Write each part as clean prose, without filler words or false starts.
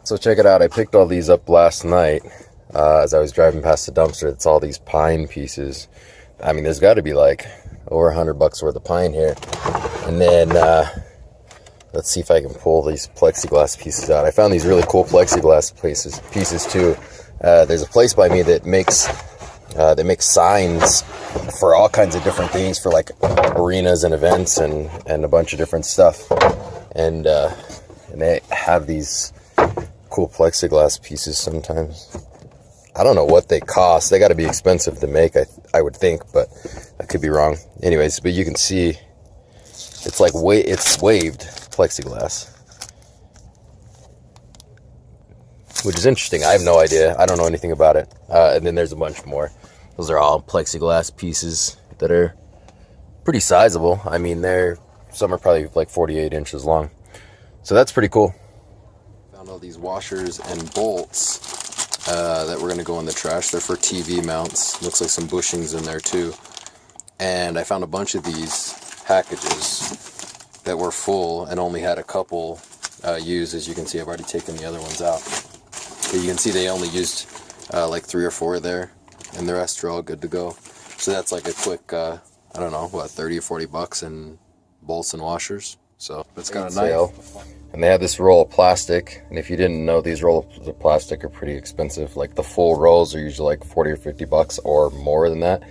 So check it out, I picked all these up last night as I was driving past the dumpster. It's all these pine pieces. I mean, there's got to be like over $100 worth of pine here. And then let's see if I can pull these plexiglass pieces out. I found these really cool plexiglass pieces too. There's a place by me that makes signs for all kinds of different things, for like arenas and events and a bunch of different stuff. And they have these cool plexiglass pieces sometimes. I don't know what they cost. They got to be expensive to make, I would think, but I could be wrong. Anyways, but you can see it's like it's waved plexiglass, which is interesting. I have no idea. I don't know anything about it. And then there's a bunch more. Those are all plexiglass pieces that are pretty sizable. I mean, some are probably like 48 inches long. So that's pretty cool. Found all these washers and bolts that were going to go in the trash. They're for TV mounts. Looks like some bushings in there too. And I found a bunch of these packages that were full and only had a couple used. As you can see, I've already taken the other ones out. But you can see they only used like 3 or 4 there, and the rest are all good to go. So that's like a quick, I don't know, what, $30 or $40 in bolts and washers. So it's got a knife. And they have this roll of plastic, and if you didn't know, these rolls of plastic are pretty expensive. Like the full rolls are usually like $40 or $50 or more than that.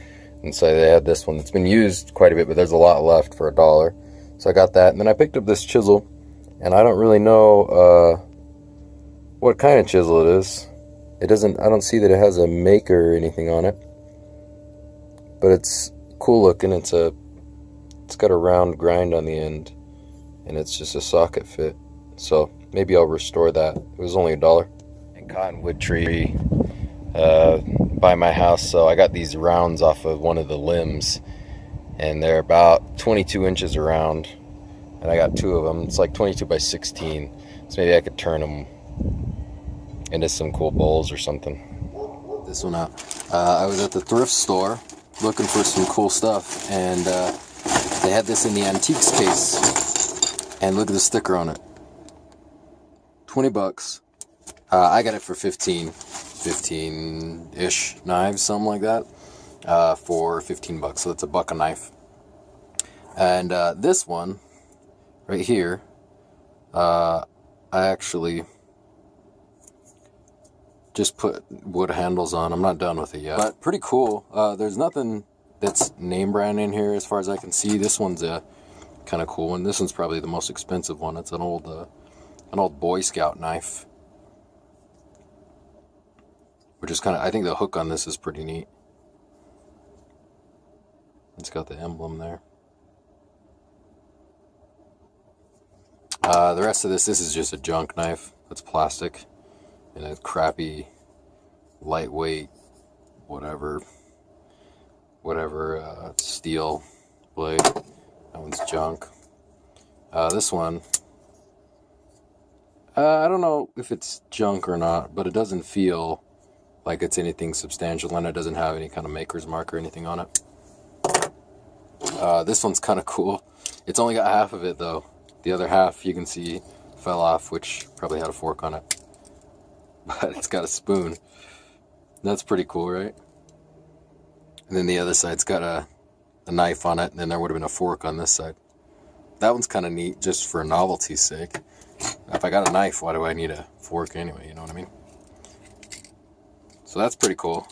And so they had this one that's been used quite a bit, but there's a lot left for $1. So I got that, and then I picked up this chisel, and I don't really know what kind of chisel it is. I don't see that it has a maker or anything on it, but it's cool looking. It's got a round grind on the end, and it's just a socket fit. So maybe I'll restore that. It was only $1. A cottonwood tree by my house, so I got these rounds off of one of the limbs, and they're about 22 inches around, and I got 2 of them. It's like 22 by 16, so maybe I could turn them into some cool bowls or something. This one out. I was at the thrift store looking for some cool stuff, and they had this in the antiques case, and look at the sticker on it. $20. I got it for 15-ish knives, something like that, for $15. So that's $1 a knife. And this one right here, I actually just put wood handles on. I'm not done with it yet, but pretty cool. There's nothing that's name brand in here as far as I can see. This one's a kind of cool one. This one's probably the most expensive one. It's an old Boy Scout knife, which is kind of, I think the hook on this is pretty neat. It's got the emblem there. The rest of this is just a junk knife. It's plastic and a crappy, lightweight, whatever steel blade. That one's junk. This one, I don't know if it's junk or not, but it doesn't feel like it's anything substantial, and it doesn't have any kind of maker's mark or anything on it. This one's kind of cool. It's only got half of it though. The other half, you can see, fell off, which probably had a fork on it. But it's got a spoon. That's pretty cool, right? And then the other side's got a knife on it, and then there would have been a fork on this side. That one's kind of neat, just for novelty's sake. If I got a knife, why do I need a fork anyway? You know what I mean? So that's pretty cool.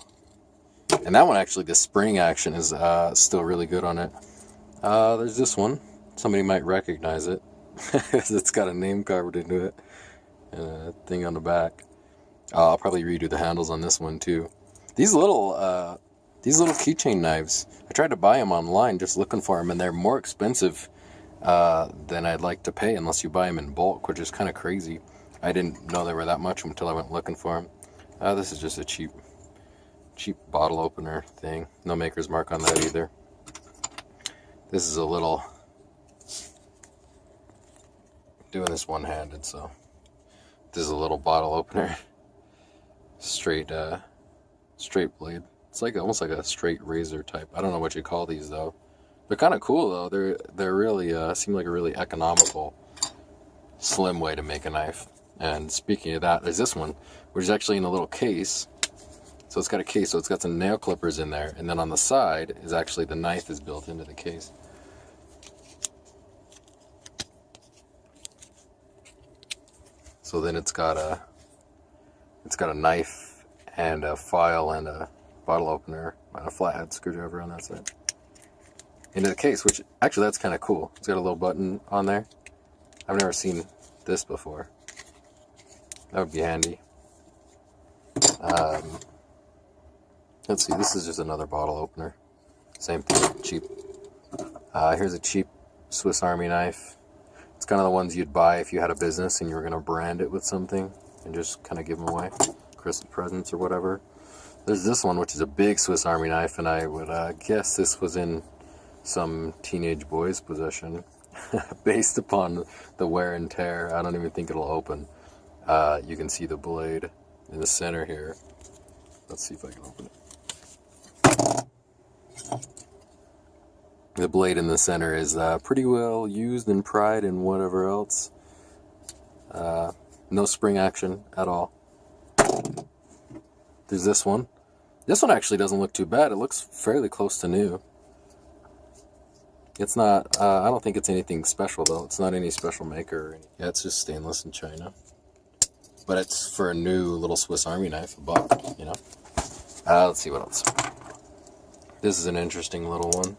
And that one, actually, the spring action is still really good on it. There's this one. Somebody might recognize it. It's got a name carved into it and a thing on the back. I'll probably redo the handles on this one too. These little keychain knives, I tried to buy them online just looking for them, and they're more expensive than I'd like to pay unless you buy them in bulk, which is kind of crazy. I didn't know they were that much until I went looking for them. This is just a cheap bottle opener thing. No maker's mark on that either. This is a little, doing this one-handed, so this is a little bottle opener. Straight blade. It's like almost like a straight razor type. I don't know what you call these though. They're kind of cool though. They're really seem like a really economical, slim way to make a knife. And speaking of that, there's this one, which is actually in a little case. So it's got a case, so it's got some nail clippers in there, and then on the side is actually the knife is built into the case. So then it's got a knife and a file and a bottle opener and a flathead screwdriver on that side into the case, which actually that's kind of cool. It's got a little button on there. I've never seen this before. That would be handy. Let's see, this is just another bottle opener. Same thing, cheap. Here's a cheap Swiss Army knife. It's kind of the ones you'd buy if you had a business and you were going to brand it with something and just kind of give them away. Christmas presents or whatever. There's this one, which is a big Swiss Army knife, and I would guess this was in some teenage boy's possession based upon the wear and tear. I don't even think it'll open. You can see the blade in the center here. Let's see if I can open it. The blade in the center is pretty well used and pried and whatever else. No spring action at all. There's this one. This one actually doesn't look too bad. It looks fairly close to new. It's not, I don't think it's anything special though. It's not any special maker or anything. Yeah, it's just stainless and china. But it's for a new little Swiss Army knife, $1, you know. Let's see what else. This is an interesting little one.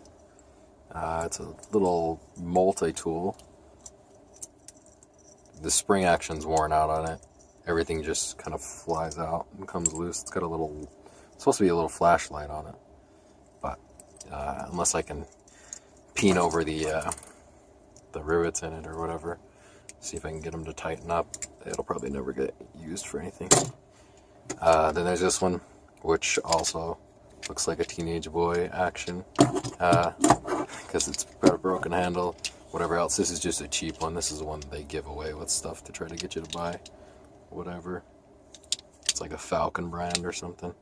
It's a little multi-tool. The spring action's worn out on it. Everything just kind of flies out and comes loose. It's got a little, it's supposed to be a little flashlight on it. But unless I can peen over the rivets in it or whatever, see if I can get them to tighten up, it'll probably never get used for anything. Then there's this one, which also looks like a teenage boy action. Because it's got a broken handle, whatever else. This is just a cheap one. This is the one that they give away with stuff to try to get you to buy whatever. It's like a Falcon brand or something.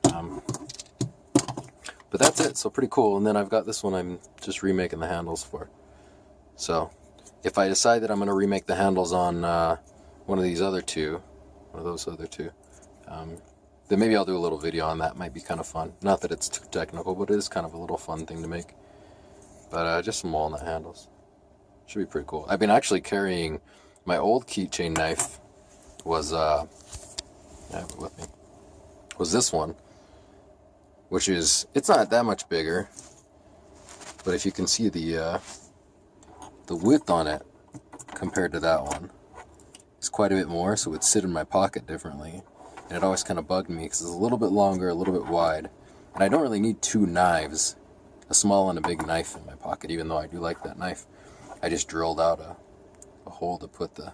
But that's it, so pretty cool. And then I've got this one I'm just remaking the handles for. So if I decide that I'm going to remake the handles on one of those other two, then maybe I'll do a little video on that. Might be kind of fun. Not that it's too technical, but it is kind of a little fun thing to make. But just some walnut handles. Should be pretty cool. I've been actually carrying my old keychain knife was, I have it with me, was this one, which is, it's not that much bigger, but if you can see the width on it compared to that one, it's quite a bit more, so it would sit in my pocket differently. And it always kind of bugged me because it's a little bit longer, a little bit wide. And I don't really need two knives, a small and a big knife in my pocket, even though I do like that knife. I just drilled out a hole to put the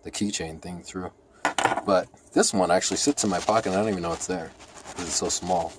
keychain thing through. But this one actually sits in my pocket and I don't even know it's there because it's so small.